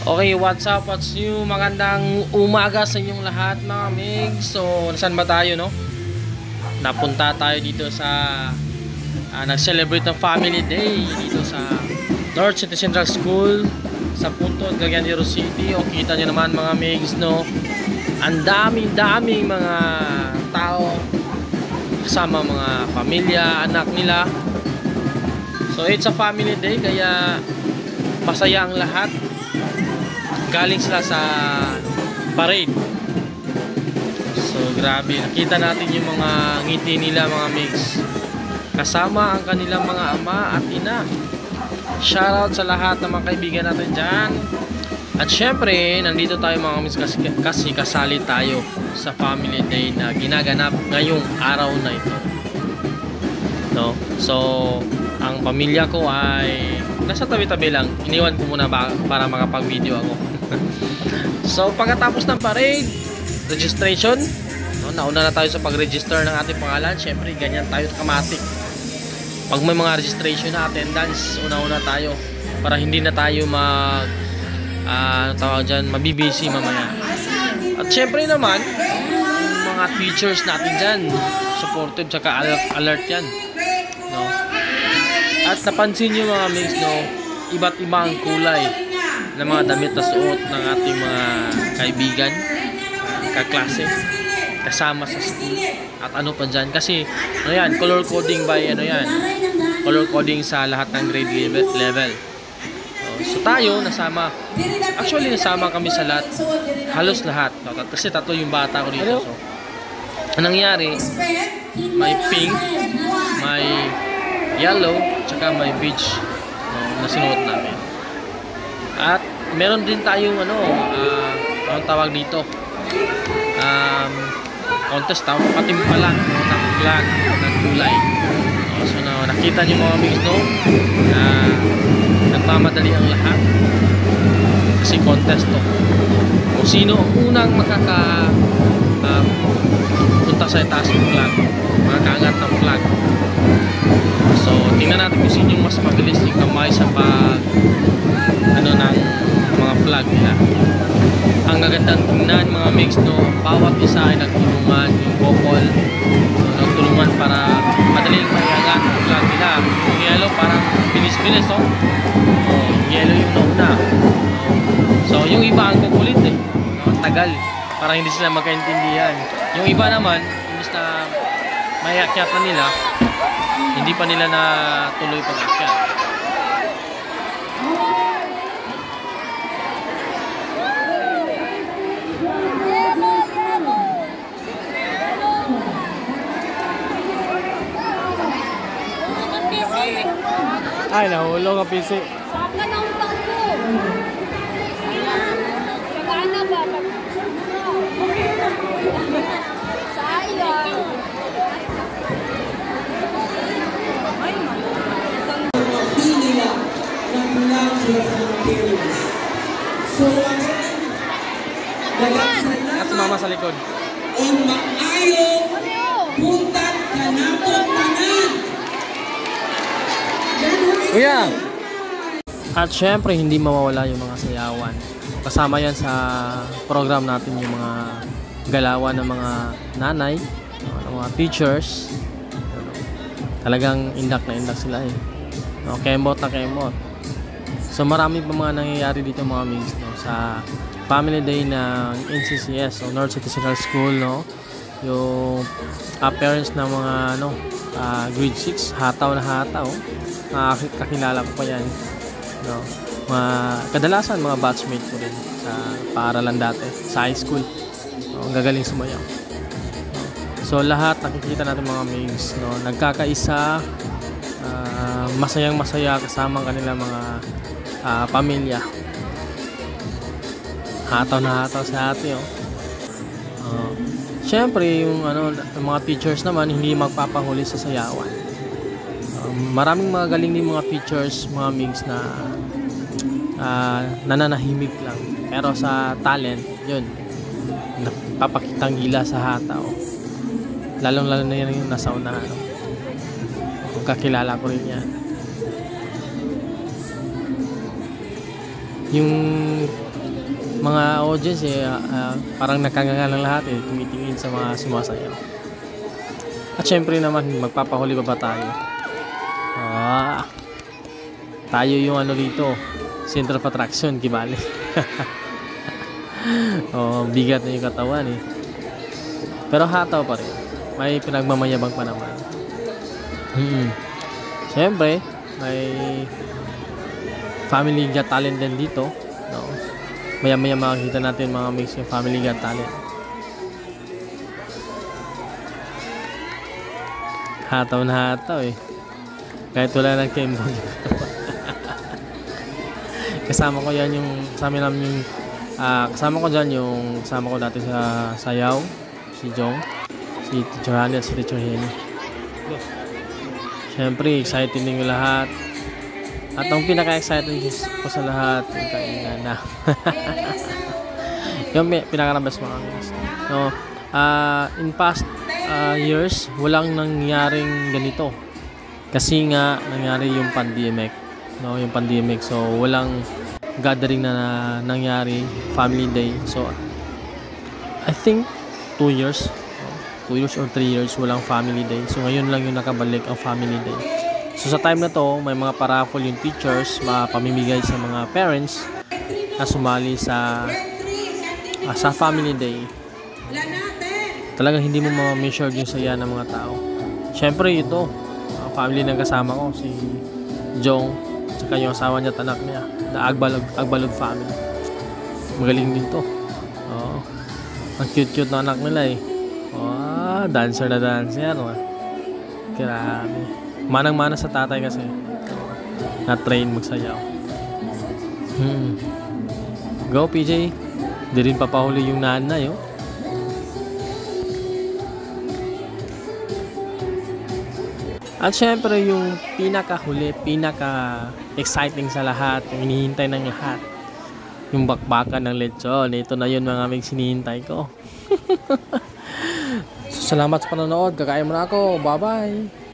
Okay, what's up, what's new? Magandang umaga sa inyong lahat mga migs. So, saan ba tayo, no? Napunta tayo dito sa nag-celebrate ng Family Day dito sa North City Central School sa Puntod, Cagayan de Oro City. O, kita nyo naman mga migs, no? Ang daming mga tao kasama mga pamilya, anak nila. So, it's a family day kaya masaya ang lahat. Galing sila sa parade. So grabe, nakita natin yung mga ngiti nila mga migs. Kasama ang kanilang mga ama at ina. Shoutout sa lahat ng mga kaibigan natin dyan. At syempre, nandito tayo mga migs kasi kasali tayo sa Family Day na ginaganap ngayong araw na ito, no? So ang pamilya ko ay nasa tabi-tabi lang. Iniwan ko muna para makapag-video ako. So pagkatapos ng parade, registration, no, nauna na tayo sa pag-register ng ating pangalan. Syempre ganyan tayo kamatik. Pag may mga registration na attendance, una-una tayo para hindi na tayo mabibisi mamaya. At syempre naman mga teachers natin dyan, supportive tsaka alert yan, no? At napansin nyo mga migs, no, iba't iba ang kulay ng mga damit na suot ng ating mga kaibigan, kaklase, kasama sa school. At ano pa dyan, kasi ano yan, color coding by ano yan, color coding sa lahat ng grade level. So tayo nasama, actually nasama kami sa lahat, halos lahat, no? Kasi tatlo yung bata ko dito. So anong nangyari, may pink, may yellow, tsaka may beige, no, na sinuot namin. At meron din tayong anong tawag dito, contest, patimpala ng flag ng kulay. So nakita niyo mga migs, no, nagmamadali ang lahat kasi contest to. Kung sino ang unang punta sa itaas ng flag, makakaangat ng flag. So tingnan natin kung sino yung mas mabilis yung kamay sa ng mga flag nila. Ang gagandang tingnan mga migs, no, bawat isa ay nagtulungan, yung couple, so, nagtulungan para madaling maiangat ang flag nila. Yung yellow parang bilis-bilis, no? Yung yellow yung nauna. So yung iba ang kukulit eh, no? Tagal para hindi sila magkaintindihan. Yung iba naman, imbis na mayakyat na nila, hindi pa nila na tuloy pag-akyat. Ay, nahulog ang PC. Saka ng tangko. Sana ba? Sayang. Nila ng mula sa parents. So again, At mama sa likod. on maayo, punta ka na po tanan. Kuya! At syempre hindi mawawala yung mga sayawan. Kasama yan sa program natin yung mga galawan ng mga nanay, ng mga teachers. Talagang indak na indak sila eh. No, kemot na kemot. So marami pa mga nangyayari dito mga migs, no, sa Family Day ng NCCS, so North City Central School, no. Yung parents ng mga grade 6, hataw na hataw. Kakilala ko pa yan, no. Kadalasan mga batchmate ko rin sa paaralan dati sa high school, no, gagaling sumayaw. So lahat nakikita natin mga migs, no, nagkakaisa, masayang masaya kasama ang kanilang mga pamilya. Hataw na hataw sa ate, oh. Syempre yung mga teachers naman hindi magpapahuli sa sayawan. Maraming mga galing din mga teachers, mga migs na nananahimik lang, pero sa talent yun, napapakitang gila sa hataw. Lalong lalo na yan yung nasa unahan, no? Kakilala ko rin yan. Yung mga audience parang nakanganga lang lahat tumitingin sa mga sumasayaw. At syempre naman, magpapahuli pa ba tayo? Tayo yung ano dito, center of attraction, kibali. Bigat na yung katawan pero hataw pa rin, may pinagmamayabang pa naman. Syempre may Family Got Talent din dito, no? Maya makikita natin mga mix yung Family Got Talent. Hataw na hataw kahit wala ng kembon. Kasama ko yan yung kasama ko dyan yung kasama ko dati sa sayaw, si Jong, si Teacher Honey at si Teacher Henny. Syempre excited din yung lahat. At ang pinaka-excited ko sa lahat, yung kainan na. Yung pinaka-best mga guys. No, in past years, walang nangyaring ganito. Kasi nga, nangyari yung pandemic. No, yung pandemic. So, walang gathering na nangyari, family day. So, I think 2 years. 2 years or 3 years, walang family day. So, ngayon lang yung nakabalik ang family day. So sa time na to, may mga paraffol yung teachers pamimigay sa mga parents na sumali sa family day. Talagang hindi mo ma-measure yung saya ng mga tao. Syempre ito, family ng kasama ko, si Jong, saka yung asawa niya at anak niya, na Agbalog family. Magaling din to. Ang cute na anak nila dancer na dancer. Grabe. Manang-mana sa tatay kasi na-train magsayaw. Go PJ. Di rin papahuli yung nanay At syempre yung pinaka-huli, pinaka-exciting sa lahat, yung hinihintay ng lahat, yung bakbakan ng lechon. Ito na yun mga aming sinihintay ko. Salamat sa panonood. Kakain mo na ako. Bye bye.